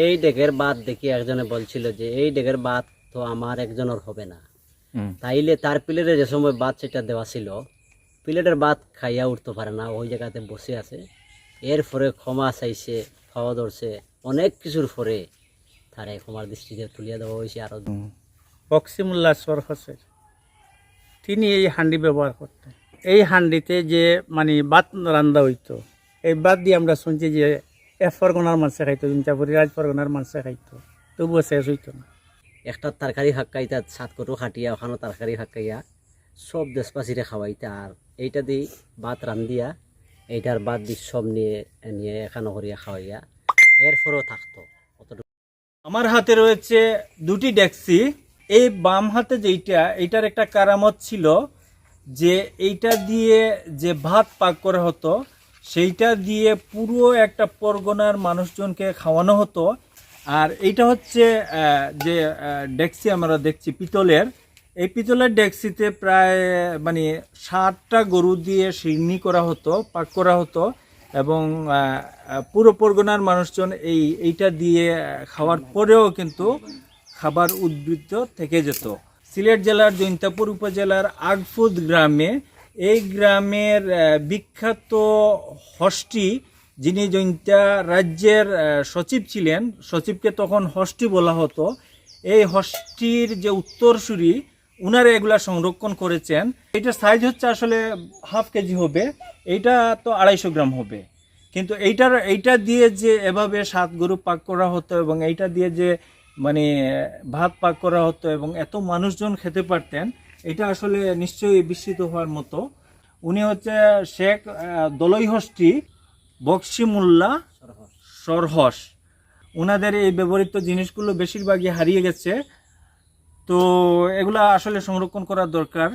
এই ডেগের বাদ দেখি একজনে বলছিল যে এই ডেগের বাদ তো আমার একজনের হবে না, তাইলে তার প্লেটে যে সময় ভাত সেটা দেওয়া ছিল প্লেটের ভাত খাইয়া উঠতে পারে না, ওই জায়গাতে বসে আছে। এরপরে ক্ষমা চাইছে, খাওয়া ধরছে, অনেক কিছুর পরে তারে ক্ষমার দৃষ্টিতে তুলিয়া দেওয়া হয়েছে। আরো বক্সিমুল্লাহ সরহসের তিনি এই হান্ডি ব্যবহার করতেন। এই হান্ডিতে যে মানে ভাত রান্দা হইতো, এই ভাত দিয়ে আমরা শুনছি যে এক ফরগনার মানুষে খাইতো, মির্জাপুরি রাজ ফরগনার মানুষে খাইতো, তবুও শেষ হইতো না। একটা তরকারি হাক্কাইতা, সাত কটু খাটিয়া ওখানে তরকারি হাক্কাইয়া সব দেশবাসীরে খাওয়াইতা, আর এইটা দিয়ে ভাত রান্ধিয়া এইটার বাদ দিয়ে সব নিয়ে নিয়ে এখানো করিয়া খাওয়াইয়া এরপরেও থাকতো। আমার হাতে রয়েছে দুটি ডেকসি। এই বাম হাতে যেইটা, এইটার একটা কারামত ছিল যে এইটা দিয়ে যে ভাত পাক করা হতো সেইটা দিয়ে পুরো একটা পরগনার মানুষজনকে খাওয়ানো হতো। আর এইটা হচ্ছে যে ডেকসি আমরা দেখছি পিতলের, এই পিতলের ডেকসিতে প্রায় মানে 60টা গরু দিয়ে সিন্নি করা হতো, পাক করা হতো, এবং পুরো পরগনার মানুষজন এইটা দিয়ে খাওয়ার পরেও কিন্তু খাবার উদ্বৃত্ত থেকে যেত। সিলেট জেলার জৈন্তাপুর উপজেলার আগফুদ গ্রামে, এই গ্রামের বিখ্যাত হস্টি, যিনি জৈন্তা রাজ্যের সচিব ছিলেন, সচিবকে তখন হস্টি বলা হতো, এই হস্টির যে উত্তরসূরি উনারা এগুলা সংরক্ষণ করেছেন। এটার সাইজ হচ্ছে আসলে হাফ কেজি হবে, এইটা তো 250 গ্রাম হবে। কিন্তু এইটা দিয়ে যে এভাবে 7 গরু পাক করা হতো এবং এইটা দিয়ে যে মানে ভাত পাক করা হতো এবং এত মানুষজন খেতে পারতেন, এটা আসলে নিশ্চয়ই বিস্মিত হওয়ার মতো। উনি হচ্ছে শেখ দলই হস্টি বক্সিমুল্লাহ সরহস। ওনাদের এই ব্যবহৃত জিনিসগুলো বেশিরভাগই হারিয়ে গেছে, তো এগুলা আসলে সংরক্ষণ করা দরকার।